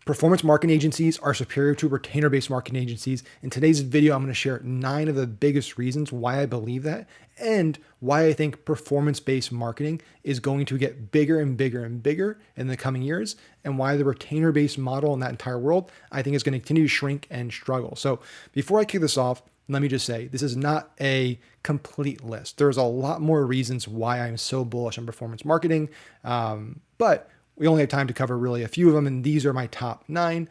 Performance marketing agencies are superior to retainer-based marketing agencies. In today's video, I'm going to share 9 of the biggest reasons why I believe that and why I think performance-based marketing is going to get bigger and bigger and bigger in the coming years, and why the retainer-based model in that entire world, I think, is going to continue to shrink and struggle. So before I kick this off, let me just say, this is not a complete list. There's a lot more reasons why I'm so bullish on performance marketing, but we only have time to cover really a few of them, and these are my top 9.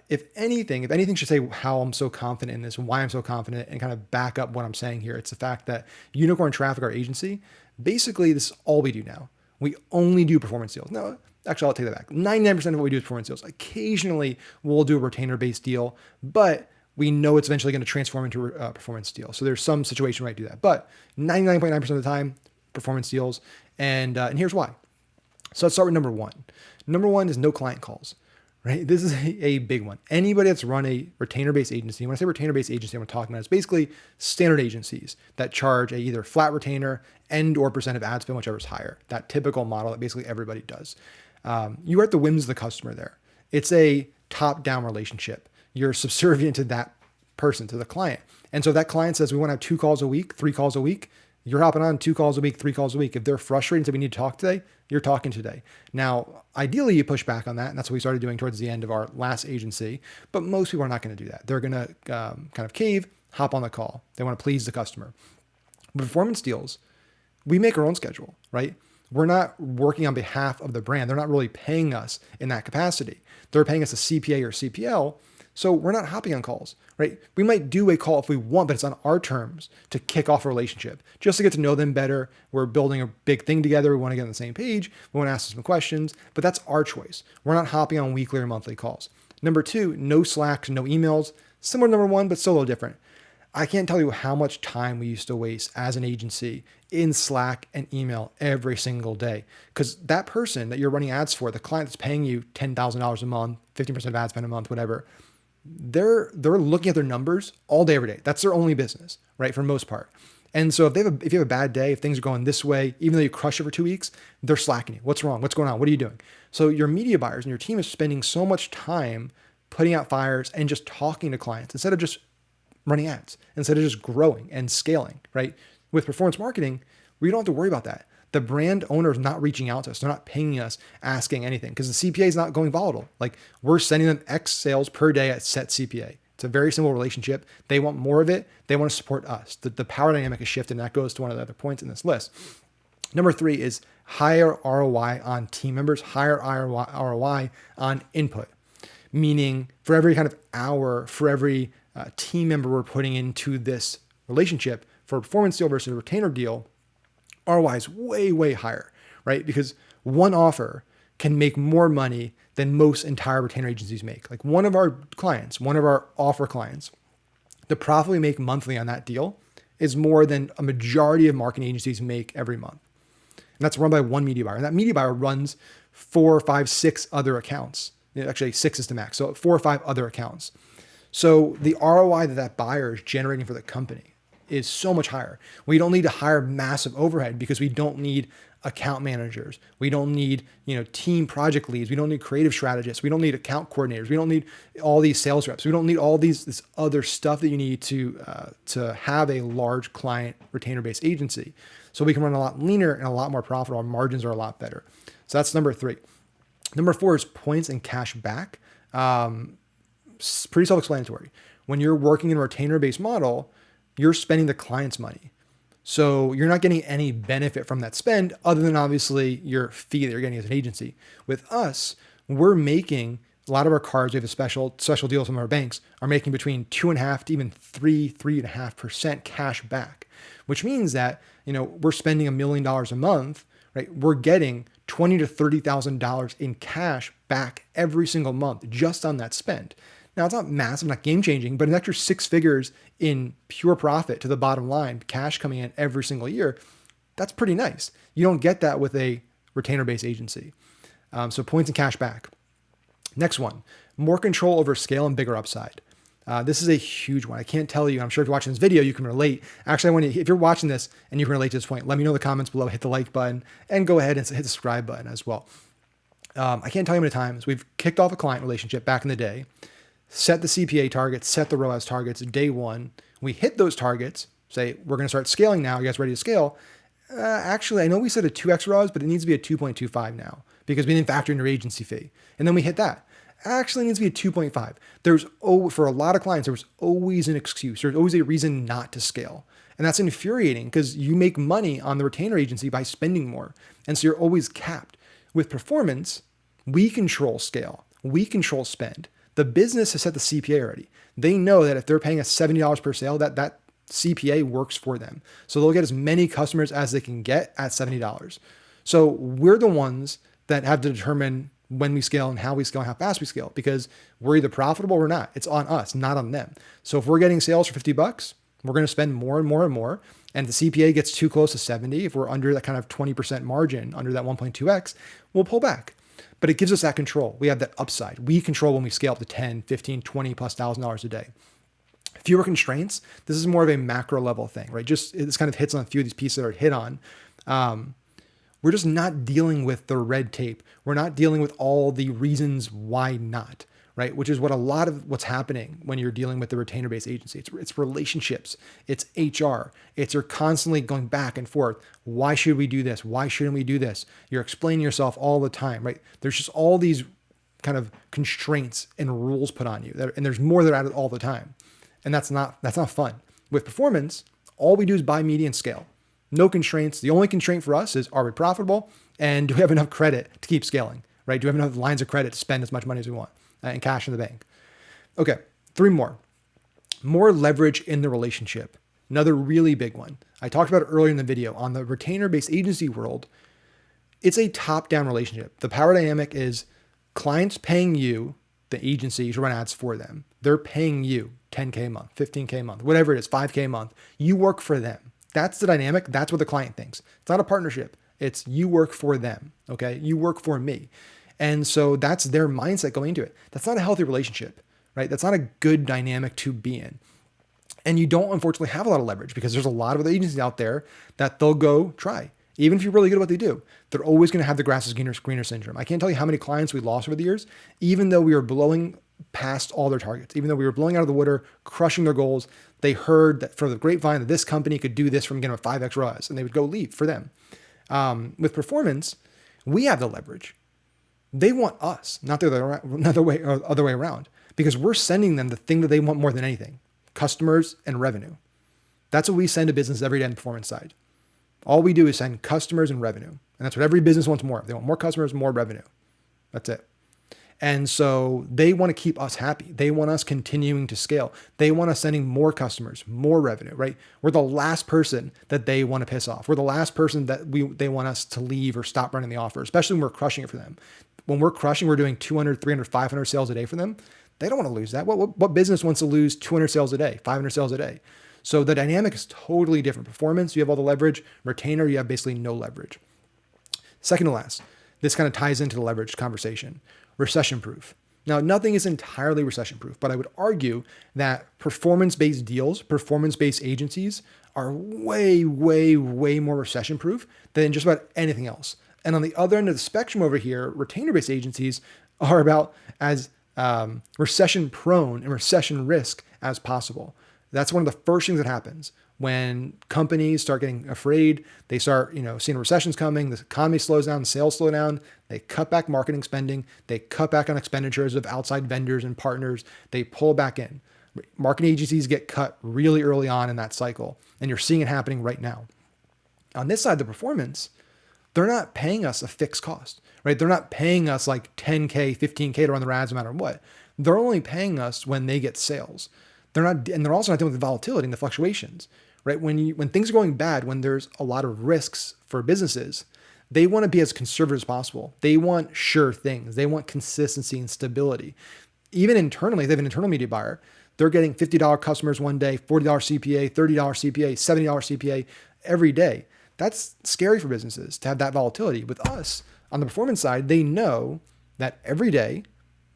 If anything should say how I'm so confident in this and why I'm so confident and kind of back up what I'm saying here, it's the fact that Unicorn Traffic, our agency, basically this is all we do now. We only do performance deals. No, actually, I'll take that back. 99% of what we do is performance deals. Occasionally, we'll do a retainer-based deal, but we know it's eventually going to transform into a performance deal. So there's some situation where I do that, but 99.9% of the time, performance deals. And here's why. So let's start with number 1. Number 1 is no client calls, right? This is a big one. Anybody that's run a retainer-based agency, when I say retainer-based agency, I'm talking about is basically standard agencies that charge a either flat retainer and or percent of ad spend, whichever is higher. That typical model that basically everybody does. You are at the whims of the customer there. It's a top-down relationship. You're subservient to that person, to the client. And so if that client says, we want to have 2 calls a week, 3 calls a week, you're hopping on 2 calls a week, 3 calls a week. If they're frustrated and say we need to talk today, you're talking today. Now, ideally you push back on that. And that's what we started doing towards the end of our last agency, but most people are not going to do that. They're going to kind of cave, hop on the call. They want to please the customer. With performance deals, we make our own schedule, right? We're not working on behalf of the brand. They're not really paying us in that capacity. They're paying us a CPA or CPL. So we're not hopping on calls, right? We might do a call if we want, but it's on our terms to kick off a relationship, just to get to know them better. We're building a big thing together. We want to get on the same page. We want to ask them some questions, but that's our choice. We're not hopping on weekly or monthly calls. Number 2, no Slacks, no emails. Similar to number 1, but still a little different. I can't tell you how much time we used to waste as an agency in Slack and email every single day. Because that person that you're running ads for, the client that's paying you $10,000 a month, 15% of ad spend a month, whatever, they're looking at their numbers all day, every day. That's their only business, right? For the most part. And so if you have a bad day, if things are going this way, even though you crush it for 2 weeks, they're slacking you. What's wrong? What's going on? What are you doing? So your media buyers and your team is spending so much time putting out fires and just talking to clients instead of just running ads, instead of just growing and scaling, right? With performance marketing, we don't have to worry about that. The brand owner is not reaching out to us. They're not paying us, asking anything, because the CPA is not going volatile. Like, we're sending them X sales per day at set CPA. It's a very simple relationship. They want more of it. They want to support us. The power dynamic is shifted, and that goes to one of the other points in this list. Number 3 is higher ROI on team members, higher ROI on input, meaning for every kind of hour, for every team member we're putting into this relationship, for a performance deal versus a retainer deal, ROI is way, way higher, right? Because one offer can make more money than most entire retainer agencies make. Like one of our offer clients, the profit we make monthly on that deal is more than a majority of marketing agencies make every month. And that's run by one media buyer. And that media buyer runs 4, 5, 6 other accounts. Actually, 6 is the max. So 4 or 5 other accounts. So the ROI that buyer is generating for the company is so much higher. We don't need to hire massive overhead because we don't need account managers. We don't need, team project leads. We don't need creative strategists. We don't need account coordinators. We don't need all these sales reps. We don't need all this other stuff that you need to have a large client retainer-based agency. So we can run a lot leaner and a lot more profitable. Our margins are a lot better. So that's number 3. Number 4 is points and cash back. Pretty self-explanatory. When you're working in a retainer-based model, you're spending the client's money. So you're not getting any benefit from that spend other than obviously your fee that you're getting as an agency. With us, we're making a lot of our cards. We have a special deals from our banks are making between 2.5% to even 3.5% cash back, which means that, we're spending $1 million a month, right? We're getting $20,000 to $30,000 in cash back every single month just on that spend. Now, it's not massive, not game-changing, but an extra 6 figures in pure profit to the bottom line, cash coming in every single year, that's pretty nice. You don't get that with a retainer-based agency. So points and cash back. Next one, more control over scale and bigger upside. This is a huge one. I can't tell you. I'm sure if you're watching this video, you can relate. Actually, if you're watching this and you can relate to this point, let me know in the comments below, hit the like button, and go ahead and hit the subscribe button as well. I can't tell you how many times we've kicked off a client relationship back in the day, set the CPA targets, set the ROAS targets day one. We hit those targets, say, we're going to start scaling now. You guys ready to scale? Actually, I know we said a 2x ROAS, but it needs to be a 2.25 now because we didn't factor in your agency fee. And then we hit that. Actually, it needs to be a 2.5. For a lot of clients, there was always an excuse. There's always a reason not to scale. And that's infuriating because you make money on the retainer agency by spending more. And so you're always capped. With performance, we control scale. We control spend. The business has set the CPA already. They know that if they're paying us $70 per sale, that CPA works for them. So they'll get as many customers as they can get at $70. So we're the ones that have to determine when we scale and how we scale and how fast we scale because we're either profitable or not. It's on us, not on them. So if we're getting sales for $50, we're going to spend more and more and more. And if the CPA gets too close to 70, if we're under that kind of 20% margin, under that 1.2x, we'll pull back. But it gives us that control. We have that upside. We control when we scale up to 10, 15, 20 plus $1,000 a day. Fewer constraints. This is more of a macro level thing, right? Just this kind of hits on a few of these pieces that are hit on. We're just not dealing with the red tape. We're not dealing with all the reasons why not, right? Which is what a lot of what's happening when you're dealing with the retainer-based agency. It's relationships. It's HR. You're constantly going back and forth. Why should we do this? Why shouldn't we do this? You're explaining yourself all the time, right? There's just all these kind of constraints and rules put on you, and there's more that are added all the time. And that's not fun. With performance, all we do is buy media and scale. No constraints. The only constraint for us is, are we profitable? And do we have enough credit to keep scaling, right? Do we have enough lines of credit to spend as much money as we want and cash in the bank? Okay, 3 more. More leverage in the relationship. Another really big one. I talked about it earlier in the video. On the retainer-based agency world, it's a top-down relationship. The power dynamic is clients paying you, the agency, to run ads for them. They're paying you $10K a month, $15K a month, whatever it is, $5K a month. You work for them. That's the dynamic. That's what the client thinks. It's not a partnership. It's you work for them. Okay. You work for me. And so that's their mindset going into it. That's not a healthy relationship, right? That's not a good dynamic to be in. And you don't unfortunately have a lot of leverage because there's a lot of other agencies out there that they'll go try. Even if you're really good at what they do, they're always going to have the grass is greener syndrome. I can't tell you how many clients we lost over the years, even though we were blowing past all their targets, even though we were blowing out of the water, crushing their goals. They heard that for the grapevine that this company could do this from getting a 5x ROAS, and they would go leave for them. With performance, we have the leverage. They want us, not the other way around, because we're sending them the thing that they want more than anything: customers and revenue. That's what we send to business every day on the performance side. All we do is send customers and revenue. And that's what every business wants more. They want more customers, more revenue. That's it. And so they want to keep us happy. They want us continuing to scale. They want us sending more customers, more revenue, right? We're the last person that they want to piss off. We're the last person that they want us to leave or stop running the offer, especially when we're crushing it for them. When we're crushing, we're doing 200, 300, 500 sales a day for them. They don't want to lose that. What business wants to lose 200 sales a day, 500 sales a day? So the dynamic is totally different. Performance, you have all the leverage. Retainer, you have basically no leverage. Second to last, this kind of ties into the leverage conversation. Recession proof. Now, nothing is entirely recession proof, but I would argue that performance-based deals, performance-based agencies are way, way, way more recession proof than just about anything else. And on the other end of the spectrum over here, retainer-based agencies are about as recession prone and recession risk as possible. That's one of the first things that happens when companies start getting afraid. They start, seeing recessions coming, the economy slows down, sales slow down. They cut back marketing spending. They cut back on expenditures of outside vendors and partners. They pull back in. Marketing agencies get cut really early on in that cycle. And you're seeing it happening right now. On this side, the performance, they're not paying us a fixed cost, right? They're not paying us like 10K, 15K to run their ads no matter what. They're only paying us when they get sales. They're also not dealing with the volatility and the fluctuations, right? When things are going bad, when there's a lot of risks for businesses, they want to be as conservative as possible. They want sure things. They want consistency and stability. Even internally, they have an internal media buyer. They're getting $50 customers one day, $40 CPA, $30 CPA, $70 CPA every day. That's scary for businesses to have that volatility. With us, on the performance side, they know that every day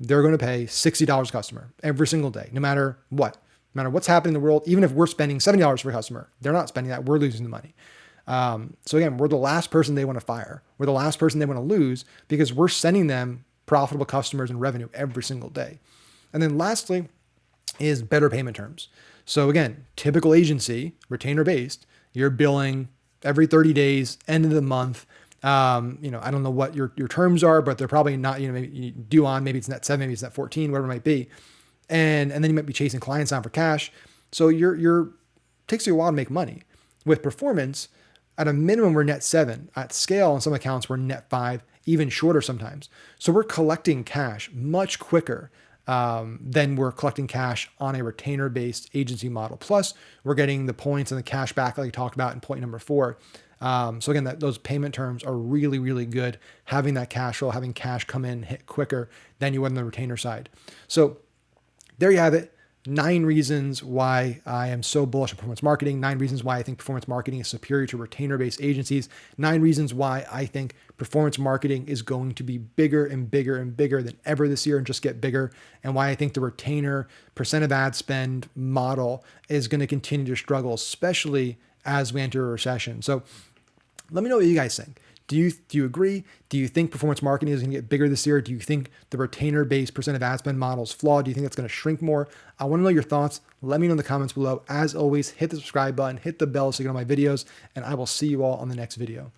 they're going to pay $60 a customer every single day, no matter what. No matter what's happening in the world, even if we're spending $70 per customer, they're not spending that. We're losing the money. So again, we're the last person they want to fire. We're the last person they want to lose because we're sending them profitable customers and revenue every single day. And then lastly is better payment terms. So again, typical agency, retainer based, you're billing every 30 days, end of the month. I don't know what your terms are, but they're probably not, maybe you due on, maybe it's net 7, maybe it's net 14, whatever it might be. And then you might be chasing clients down for cash. So takes you a while to make money. With performance, at a minimum, we're net 7. At scale, on some accounts, we're net 5, even shorter sometimes. So we're collecting cash much quicker than we're collecting cash on a retainer-based agency model. Plus, we're getting the points and the cash back like we talked about in point number 4. So again, those payment terms are really, really good. Having that cash flow, having cash come in, hit quicker than you would on the retainer side. So there you have it. 9 reasons why I am so bullish on performance marketing, 9 reasons why I think performance marketing is superior to retainer-based agencies, 9 reasons why I think performance marketing is going to be bigger and bigger and bigger than ever this year and just get bigger, and why I think the retainer percent of ad spend model is going to continue to struggle, especially as we enter a recession. So let me know what you guys think. Do you agree? Do you think performance marketing is going to get bigger this year? Do you think the retainer-based percent of ad spend model is flawed? Do you think it's going to shrink more? I want to know your thoughts. Let me know in the comments below. As always, hit the subscribe button, hit the bell so you get all my videos, and I will see you all on the next video.